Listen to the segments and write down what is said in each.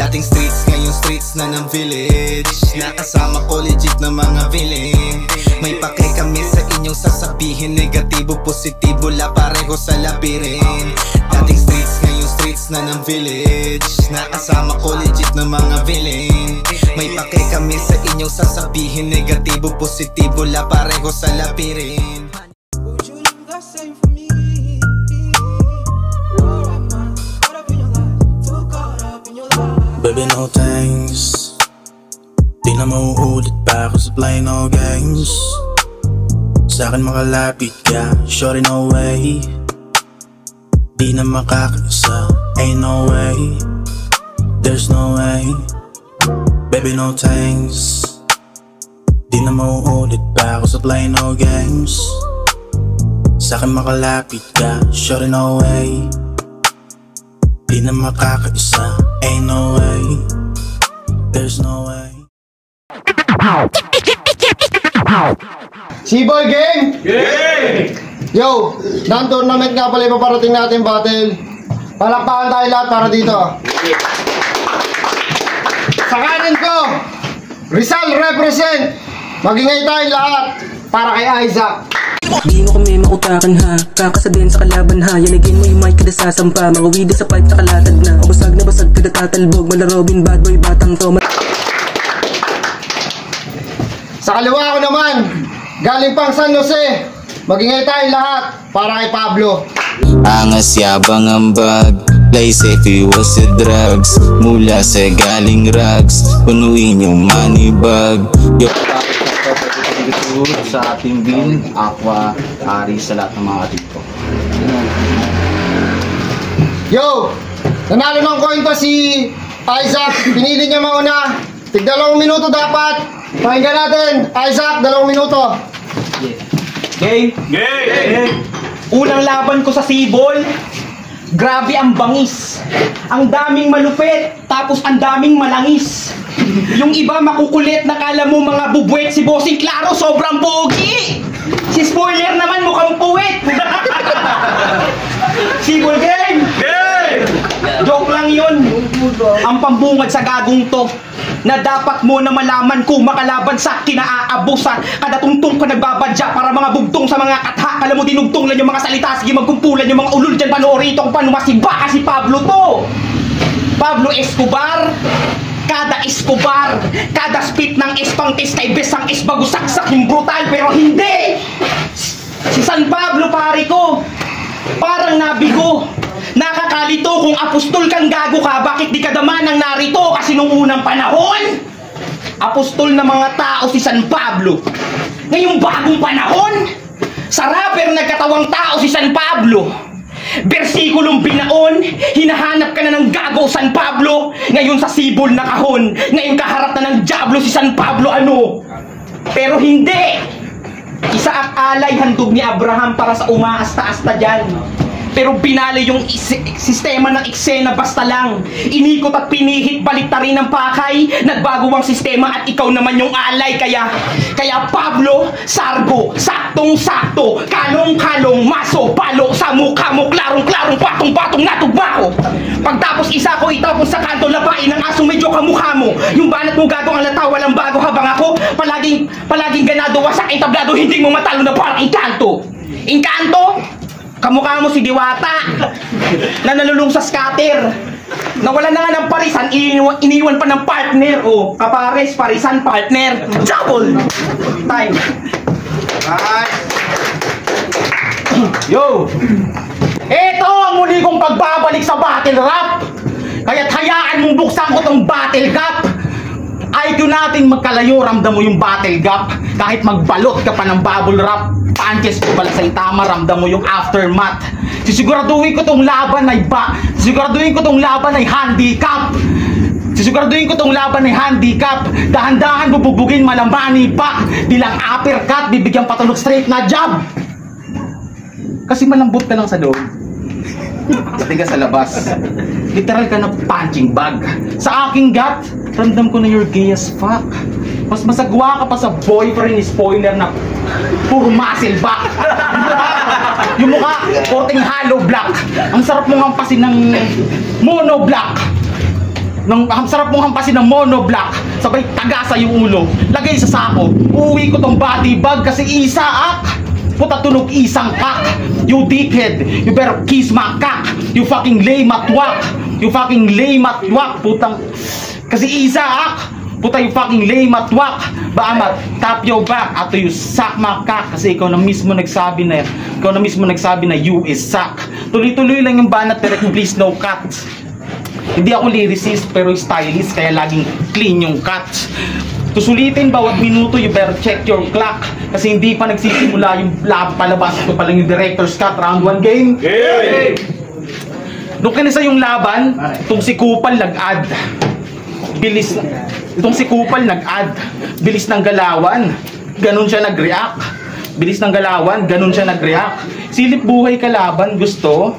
Dating streets, ngayon streets na ng village. Nakasama ko legit na mga villain. May pake kami sa inyong sasabihin. Negatibo, positibo, la pareho sa labirin. Dating streets, ngayon streets na ng village. Nakasama ko legit na mga villain. May pake kami sa inyong sasabihin. Negatibo, positibo, la pareho sa labirin. Baby, no thanks. Di na mauulit pa ako sa play no games. Sa'kin makalapit ka, shorty no way. Di na makakaisa, ain't no way. There's no way. Baby, no thanks. Di na mauulit pa ako sa play no games. Sa'kin makalapit ka, shorty no way. Di na makakaisa, ain't no way. There's no way. C-Boy Gang! Gang! Yo! Non-tournament nga pala ipaparating natin battle. Palakpakan tayo lahat para dito. Sa kanin ko, Rizal represent. Magingay tayo lahat para kay Isaac. Di mo kami makutakan ha, kakasabihin sa kalaban ha. Yanigin mo yung mic kada sasampa, mga wida sa pipe nakalatag na. O basag na basag kada tatalbog, mala Robin, bad boy, batang to. Sa kaliwa ko naman, galing pang San Jose. Magingay tayo lahat para kay Pablo. Angas yabang ang bag, play safe iwas sa drugs. Mula sa galing rags, punuin yung money bag. Sa ating Bill, Aqua, Ari, sa lahat ng mga ating ko. Yo! Nanalo ng coin to si Isaac. Pinili niya mauna. Tig 2 minuto dapat. Pakinggan natin. Isaac, 2 minuto. Game! Game! Unang laban ko sa Sibol. Grabe ang bangis. Ang daming malupit, tapos ang daming malangis. Yung iba makukulit, nakala mo mga bubwet. Si Bossing Claro, sobrang pogi. Si Spoiler naman mukhang puwet. Sibol Game! Game! Joke lang yun. Ang pambungad sa gagong to, na dapat mo na malaman kung makalaban sa kinaaabusan. Kada tungtong ka nagbabadya para mga bugtong sa mga katha. Kala mo dinugtong lang yung mga salita. Sige magkumpulan yung mga ulul dyan. Panoorin ito kung paano masiba si Pablo to. Pablo Escobar. Kada Escobar, kada spit ng espangtis kay besang isbagusaksak yung brutal. Pero hindi. Si San Pablo pare ko, parang nabigo. Nakakalito kung apostol kang gago ka, bakit di ka dama nang narito? Kasi nung unang panahon, apostol na mga tao si San Pablo. Ngayong bagong panahon, sa rapper nagkatawang tao si San Pablo. Bersikulong binaon, hinahanap ka na ng gago San Pablo. Ngayon sa Sibol na kahon, ngayon kaharap na ng Diablo si San Pablo ano. Pero hindi. Isaak alay handog ni Abraham para sa umaasta-asta dyan. Pero binali yung sistema ng eksena basta lang. Inikot at pinihit, baliktarin ng pakay. Nagbago ang sistema at ikaw naman yung alay. Kaya Pablo, Sargo, saktong-sakto. Kalong-kalong, maso, palo. Sa mukha mo, klarong-klarong, patong-patong natugba ko. Pagtapos isa ko itapon sa kanto, labain ng aso medyo kamukha mo. Yung banat mo gagong ang lata, walang bago habang ako. Palaging ganado, wasak ang tablado. Hindi mo matalo na parang Encanto. Encanto? Kamukha mo si Diwata na nalulung sa scatter. Nawala na nga ng parisan, iniwan pa ng partner. O, kapares, parisan, partner. Double time. Yo! Ito ang muli kong pagbabalik sa battle rap. Kaya't hayaan mong buksan ko tong battle gap. IQ natin magkalayo, ramdam mo yung battle gap. Kahit magbalot ka pa ng bubble wrap, punches ko bala sa itama, ramdam mo yung aftermath. Sisiguraduhin ko tong laban ay handicap. Sisiguraduhin ko tong laban ay handicap. Dahan-dahan bubugin malamani pa. Dilang uppercut, bibigyan patulog straight na jab. Kasi malambot ka lang sa loob. Pati ka sa labas, literal ka na punching bag. Sa aking gut, ramdam ko na you're gay as fuck. Mas masagwa ka pa sa boyfriend ni Spoiler na puro muscle back. Yung mukha, korting hollow black. Ang sarap mong hampasin ng mono black. Ang sarap mong hampasin ng monoblock, sabay taga sa yung ulo, lagay sa sako. Uuwi ko tong body bag kasi isaak. Puta tunog isang kak. You dickhead, you better kiss my cock. You fucking lame matwak. You fucking lame matwak. Putang kasi isaak. Puta you fucking lame matwak. Baamat, tap your back ato you suck my cock. Kasi ikaw na mismo nagsabi na you is suck. Tuloy-tuloy lang yung banat, pero please no cuts. Hindi ako lyricist pero stylist, kaya laging clean yung cuts. Susulitin bawat minuto, you better check your clock. Kasi hindi pa nagsisimula yung palabas. Ito pa lang yung director's cut, round 1 game. Hey! Nung kinisa yung laban, itong si Kupal nag-add. Bilis ng galawan. Ganun siya nag-react. Bilis ng galawan, ganun siya nag-react. Silip buhay kalaban, gusto.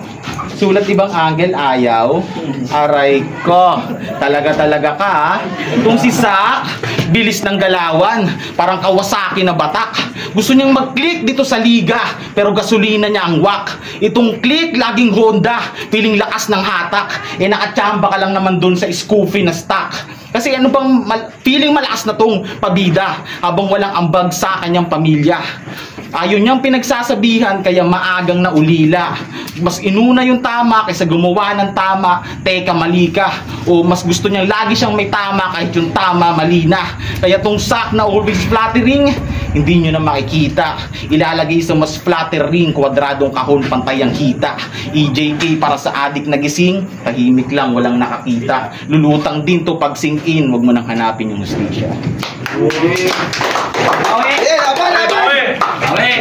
Sulat ibang angle, ayaw. Aray ko, talaga ka ha. Itong si Sak, bilis ng galawan. Parang Kawasaki na batak. Gusto niyang mag-click dito sa liga, pero gasolina niya ang wak. Itong click, laging Honda, piling lakas ng hatak. Nakachamba ka lang naman dun sa Scoofy na stock. Kasi ano bang feeling malakas na tong pabida habang walang ambag sa kanyang pamilya. Ayun niyang pinagsasabihan kaya maagang naulila. Mas inuna yung tama kaysa gumawa ng tama. Teka, mali ka. O mas gusto niyang lagi siyang may tama kahit yung tama mali na. Kaya tong Sak na always flattering, hindi niyo na makikita. Ilalagay sa mas flattering kwadradong kahon pantay ang kita. EJK para sa adik na gising, tahimik lang walang nakakita. Lulutang din to pag sing in, wag mo nang hanapin yung hustisya.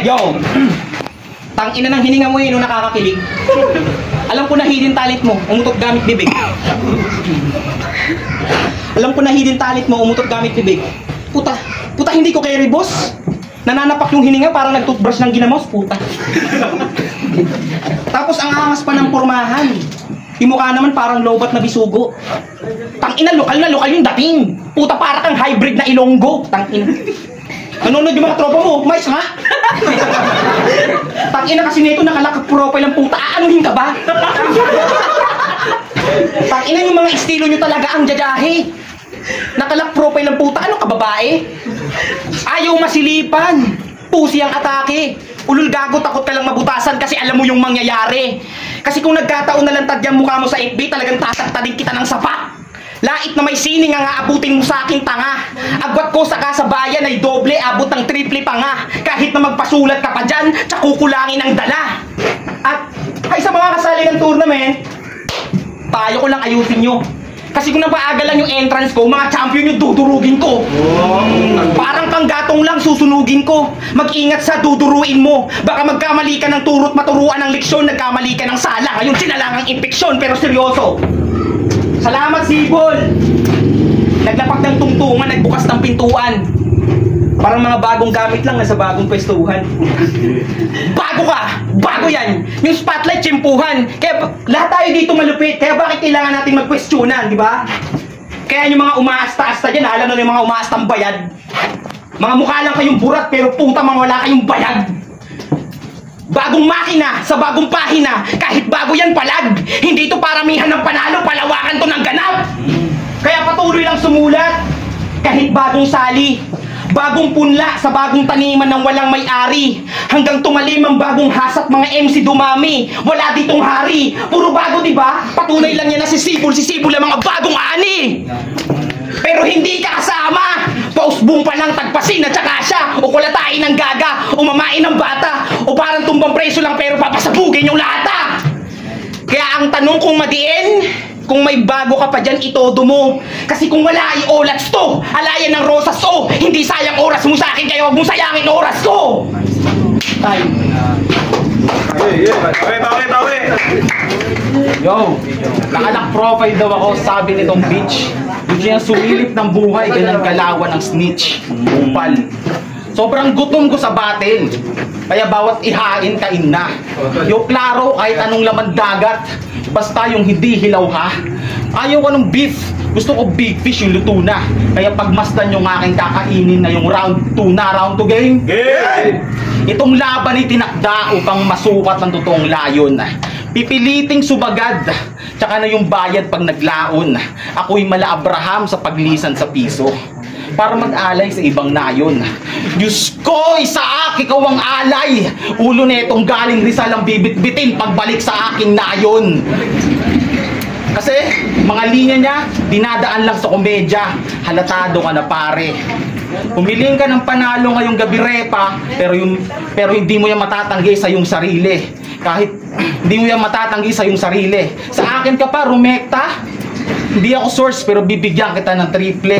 Yo, tangina ng hininga mo yun nung nakakakilig. Alam ko na hidden talent mo, umutot gamit bibig. Puta hindi ko carry boss. Nananapak yung hininga parang nag-toothbrush ng ginamos, puta. Tapos ang angas pa ng pormahan. Yung mukha naman parang lobat na bisugo. Tangina, lokal yung dating. Puta para kang hybrid na Ilonggo. Tangina. Nanonood yung mga tropa mo, mais nga. Tangina kasi nito nakalak profile ng puta. Aanuhin ka ba? Tangina yung mga estilo nyo talaga ang jajahe. Nakalak profile ng puta. Ano ka babae? Ayaw masilipan. Pusi ang atake. Ulul gago, takot ka lang mabutasan kasi alam mo yung mangyayari. Kasi kung nagkataon na lang tadyang mukha mo sa FB, talagang tataktadig kita ng sapat. Lait na may sining ang aabutin mo sa aking tanga. Agwat ko sa kasabayan ay doble, abot ng triple pa nga. Kahit na magpasulat ka pa dyan, tsa kukulangin ang dala. At ay sa mga kasali ng tournament, payo ko lang ayusin nyo. Kasi kung napaaga lang yung entrance ko, mga champion yung dudurugin ko. Parang kang gatong lang susunugin ko. Mag-ingat sa duduruin mo. Baka magkamali ka ng turot maturuan ng leksyon, nagkamali ka ng sala. Ngayon sinalangang impeksyon, pero seryoso. Salamat, Sibol! Naglapak ng tungtungan, nagbukas ng pintuan. Parang mga bagong gamit lang na sa bagong pwestuhan. Bago ka! Bago yan! Yung spotlight, tsimpuhan. Kaya lahat tayo dito malupit. Kaya bakit kailangan natin magpwestunan, di ba? Kaya yung mga umaasta-asta dyan, alam na yung mga umaastang bayad. Mga mukha lang kayong burat, pero puta mga wala kayong bayad. Bagong makina sa bagong pahina, kahit bago yan palag. Hindi ito paramihan ng panalo, palawakan to ng ganap. Kaya patuloy lang sumulat, kahit bagong sali. Bagong punla sa bagong taniman ng walang may-ari. Hanggang tumalim ang bagong hasat mga MC dumami. Wala ditong hari. Puro bago, diba? Patunay lang yan na si Sibol ang mga bagong ani. Pero hindi ka kasama. Pausbong pa lang tagpasin at saka siya. O kulatain ng gaga. O mamain ng bata. O parang tumbang preso lang pero papasabugin yung lata. Kaya ang tanong kung madiin, kung may bago ka pa dyan, itodo mo. Kasi kung wala, i-olats to. Alayan ng rosas to. Hindi sayang oras mo sa akin, kaya huwag mong sayangin oras ko. Tayo. Bawi. Yo, nakalak profile daw ako, sabi nitong bitch. Gusto niya sumilip ng buhay, ganyan kalawan ng snitch. Upal. Sobrang gutom ko sa battle. Kaya bawat ihain, kain na. Yo, klaro, kahit anong laman dagat. Basta yung hindi hilaw ha. Ayaw ko ng beef. Gusto ko big fish yung luto na. Kaya pagmasdan yung aking kakainin na yung round 2 na, round 2 game. Itong laban ay tinakda upang masukat ng totoong layon. pipiliting subagad, tsaka na yung bayad pag naglaon. Ako'y mala Abraham sa paglisan sa piso, para mag-alay sa ibang nayon. Diyos ko, Isaac, ikaw ang alay. Ulo netong galing Rizal ang bibit-bitin pagbalik sa aking nayon. Kasi, mga linya niya, dinadaan lang sa komedya. Halatado ka na pare. Humiling ka ng panalo ngayong gabi repa, pero hindi mo yan matatanggi sa iyong sarili. Kahit hindi mo yan matatanggi sa iyong sarili. Sa akin ka pa, rumekta. Hindi ako source, pero bibigyan kita ng triple.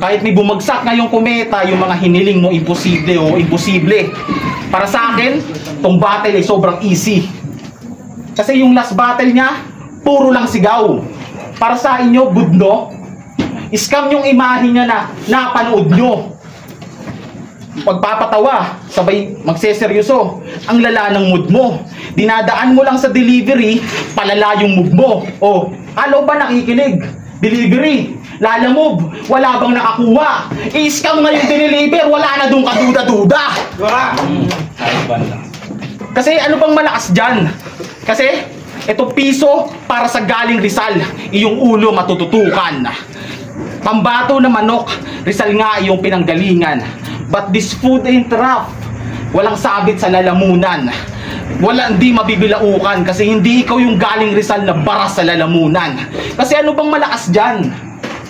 Kahit may bumagsak ngayong kometa, yung mga hiniling mo imposible o imposible. Para sa akin, tong battle ay sobrang easy. Kasi yung last battle niya, puro lang sigaw. Para sa inyo, budno, scam yung imahe niya na napanood nyo. Pagpapatawa, sabay magseseryoso. Ang lala ng mood mo. Dinadaan mo lang sa delivery, palala yung mood mo. O, alo ba nakikinig? Delivery, lala move, wala bang nakakuha? I-scam nga yung dineliver, wala na dong kaduda-duda. Kasi ano bang malakas dyan? Kasi ito piso para sa galing Rizal, iyong ulo matututukan. Pambato na manok, Rizal nga iyong pinanggalingan. But this food ain't rough, walang sabit sa lalamunan. Wala, hindi mabibilaukan kasi hindi ikaw yung galing Rizal na baras sa lalamunan. Kasi ano bang malakas dyan?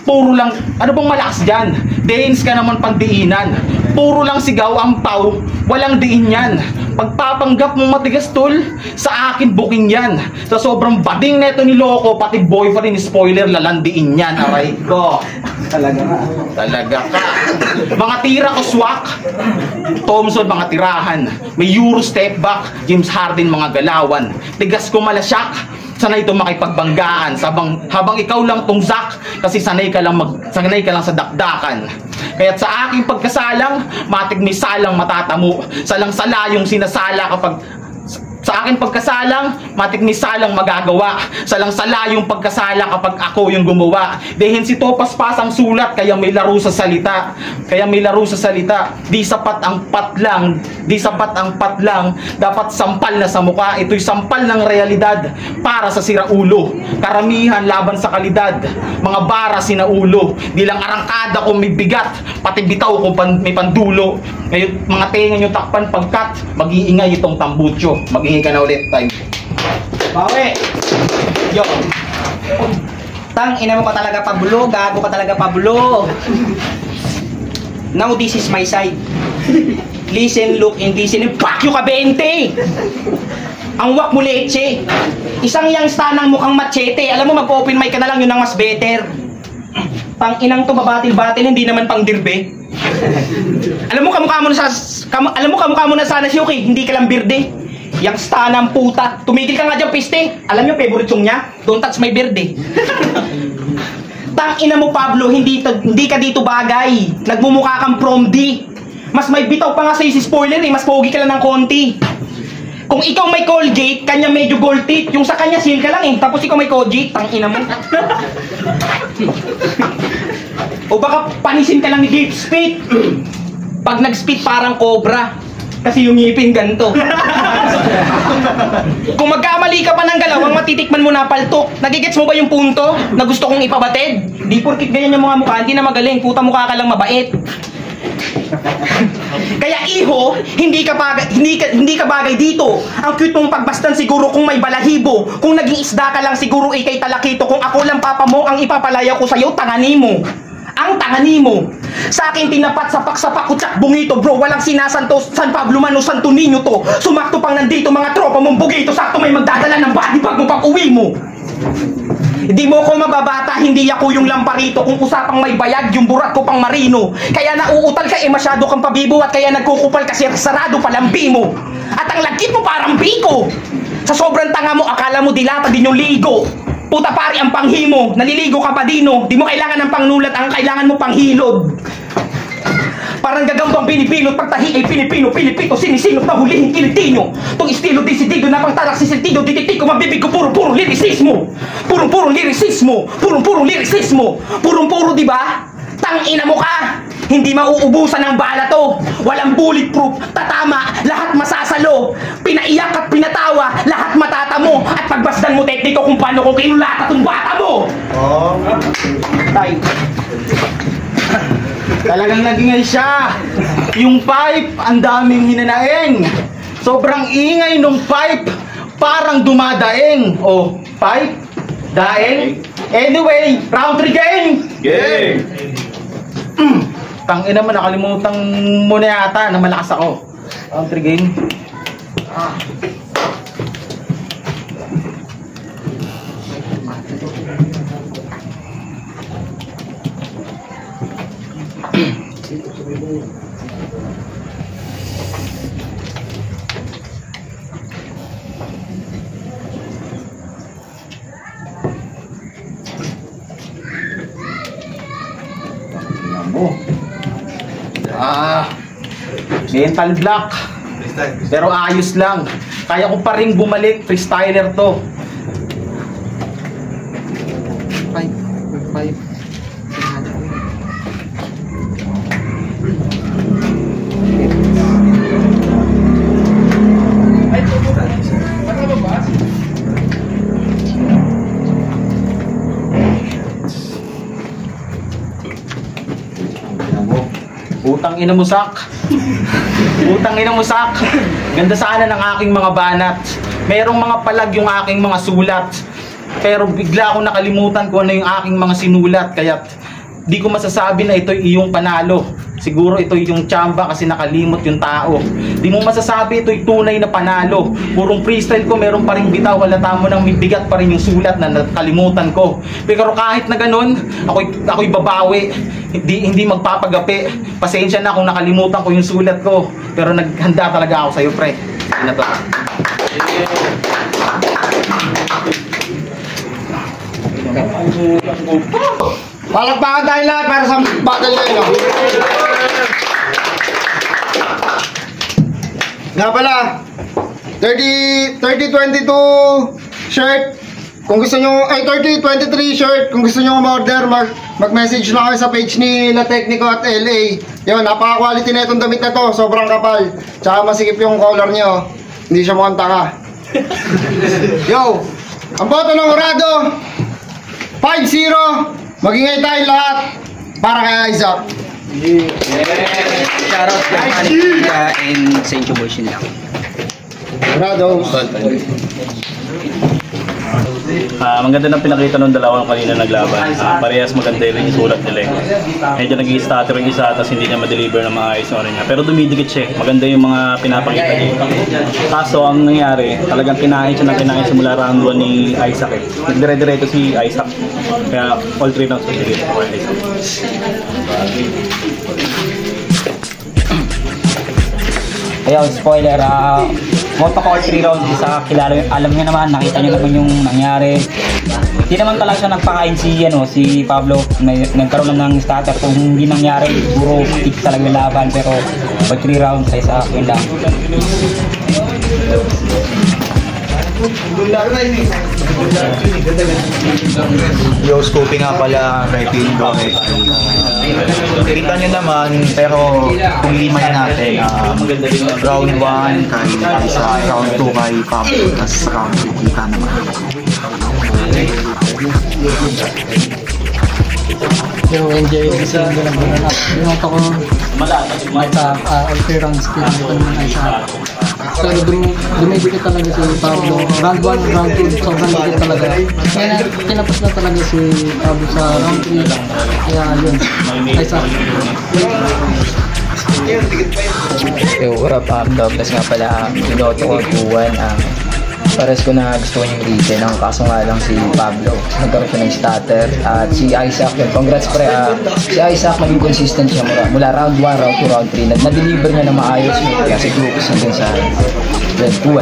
Puro lang, ano bang malakas dyan? Dance ka naman pandiinan. Puro lang sigaw ang pau, walang diin yan. Pagpapanggap mong matigas tol, sa akin booking yan. Sa sobrang bading neto ni Loco, pati boyfriend spoiler lalandiin yan. Aray ko. Talaga ka. Talaga ka. Mga tira ko swak. Thompson mga tirahan. May Euro step back, James Harden mga galawan. Tigas ko malasyak. Sanay ito makipagbanggaan habang ikaw lang tong Zak, kasi sanay ka lang sa dakdakan. Kaya't sa aking pagkasalang, matig may salang matatamo. Salang-sala yung sinasala kapag sa akin pagkasalang, matik ni salang magagawa. Salang-sala yung pagkasala kapag ako yung gumawa. Dehin si Topas pasang sulat, kaya may laro sa salita. Di sapat ang patlang, dapat sampal na sa mukha. Ito'y sampal ng realidad para sa siraulo. Karamihan laban sa kalidad, mga bara sinaulo. Di lang arangkada kung may bigat, pati bitaw kung may pandulo. Ngayon, mga tenga nyo takpan pagkat mag-iingay itong tambutso. Mag-iingay ka na ulit, time. Bawi! Yo! Tang, ina mo ka talaga Pablo, gago ka talaga Pablo. Now this is my side. Listen, look, and listen, and fuck you ka 20! Ang wak mo leche. Isang yang stanang mukhang machete. Alam mo, mag-open mic ka na lang, yun ang mas better. Pang inang to babatil-batil, hindi naman pang dirbe. Alam mo kamukha mo na sana si Yuki, hindi ka lang birde. Yang stanang puta. Tumigil ka nga dyan, piste. Alam nyo, favorite song niya? Don't touch my birde. Tang ina mo Pablo, hindi ka dito bagay. Nagmumukha kang prom D. Mas may bitaw pa nga sa'yo si spoiler eh. Mas pogi ka lang ng konti. Kung ikaw may Colgate, kanya medyo gold teeth. Yung sa kanya seal ka lang eh. Tapos ikaw may Colgate, tang ina mo. O baka panisin ka lang ni Deep Spit. Pag nag-spit parang cobra. Kasi yung ngipin ganito. Kung magkamali ka pa ng galawang, matitikman mo na paltok. Nagigets mo ba yung punto na gusto kong ipabatid? Di porkit ganyan yung mga mukha, hindi na magaling. Puta mukha ka lang mabait. Kaya iho, hindi ka bagay dito. Ang cute mong pagbastan siguro kung may balahibo. Kung naging isda ka lang siguro ikay talakito. Kung ako lang papa mo, ang ipapalaya ko sa'yo, tangani mo. Ang tangani mo. Sa akin tinapat sapak-sapak kutsak bungito bro. Walang sinasantos San Pablo man o Santo Niño to. Sumakto pang nandito mga tropa mong bugito. Sakto may magdadala ng body bag mo pag uwi mo. Hindi mo ko mababata, hindi ako yung lamparito. Kung usapang may bayag, yung burat ko pang marino. Kaya nauutal ka masyado kang pabibo. At kaya nagkukupal kasi sarado palampi mo. At ang lagkit mo parang biko. Sa sobrang tanga mo, akala mo dilata din yung ligo. Puta pari ang panghimo, naliligo ka pa dino. Di mo kailangan ng pangnulat, ang kailangan mo panghilod. Parang gagambang binipilot, pagtahi ay pinipino-pilipito, sinisinop na hulihin kilitino. Tong estilo disidido na pang talak si sentido, dititiko mabibig ko puro-puro lirisismo. Puro-puro lirisismo, puro-puro lirisismo. Puro-puro diba? Tang ina mo ka! Hindi mauubusan ng bala to. Walang bulletproof, tatama, lahat masasalo. Pinaiyak at pinatawa, lahat matatamo. At pagbasdan mo tekniko kung paano ko kinulata tong bata mo. Oh, tay. Talagang nagingay siya. Yung pipe, ang daming hinanaing. Sobrang ingay nung pipe, parang dumadaing. Oh, pipe, daing. Anyway, round 3 game. Game! Tangina mo, nakalimutan mo na yata na malakas ako. Round 3 game. Mental block. Pero ayos lang. Kaya ko pa rin bumalik. Freestyler to. 5. Utang ina mo, Sak. Utang ina mo, Sak. Ganda sana ng aking mga banat. Merong mga palag yung aking mga sulat. Pero bigla akong nakalimutan kung ano yung aking mga sinulat. Kaya di ko masasabi na ito'y iyong panalo. Siguro ito'y yung tsamba kasi nakalimot yung tao. Di mo masasabi ito'y tunay na panalo. Purong freestyle ko, meron pa rin bitaw. Halata mo nang may bigat pa rin yung sulat na nakalimutan ko. Pero kahit na ganun, ako'y babawi. Hindi magpapagapi. Pasensya na kung nakalimutan ko yung sulat ko. Pero naghanda talaga ako sa'yo, pre. Sige na to. Palakpakan tayo lahat para sa battle ngayon. Nga pala, 30-22 shirt. Kung gusto nyo, ay 30-23 shirt. Kung gusto nyo umorder, mag-message lang kayo sa page ni La Tecnico at LA. Yun, napaka-quality na itong damit na to. Sobrang kapal. Tsaka masikip yung color nyo. Hindi siya mukhang tanga. Yo, ang boto ng Urado 5-0. Magingay tayo lahat para kay Isaac. Shoutout kay Manika and St. Joboishin lang. Urado. Maganda na pinakita ng dalawang kanina naglaban. Parehas maganda rin yung sulat nila. Medyo nag-i-stutter yung isa tapos hindi niya ma-deliver ng maayos yung ano niya. Pero dumidikit siya. Maganda yung mga pinapakita niya. Kaso ang nangyari, talagang kinain siya ng kinain simula round 1 ni Isaac. Nagdire-direto si Isaac. Kaya all 3 rounds ko dito for Isaac. Ayun, spoiler, vote ako all 3 rounds sa kilala. Alam niyo naman, nakita niyo naman yung nangyari. Hindi naman talaga siya nagpakain si Pablo. Nagkaroon lang ng starter. Kung hindi nangyari, puro pick talaga yung laban. Pero all 3 rounds ay sa akin lang. Yo, Scoopy nga pala, Retin Rocket. Kita nyo naman, pero kung liman natin, round 1 kay Isa, round 2 kay Pablo, tapos round 2 kita naman. Pero enjoy kasi yung gano'n. Yung ako sa all 3 rounds pinakita naman ay sa. Pero dumidikit talaga si Pablo. Round 1, round 2, sobrang dikit talaga. Kaya kinapos na talaga si Pablo sa round 3. Kaya yun, ay sa. Yo, what up, Douglas nga pala. Pinoto ko 2-1. Pares ko na gusto ko yung region. Ang kaso nga lang si Pablo nagkaroon siya ng stutter. At si Isaac yun. Congrats pre. Si Isaac maging consistent siya mula round 1, round 2, round 3. Na-deliver niya na maayos. Kaya siguro kasi din sa red 2.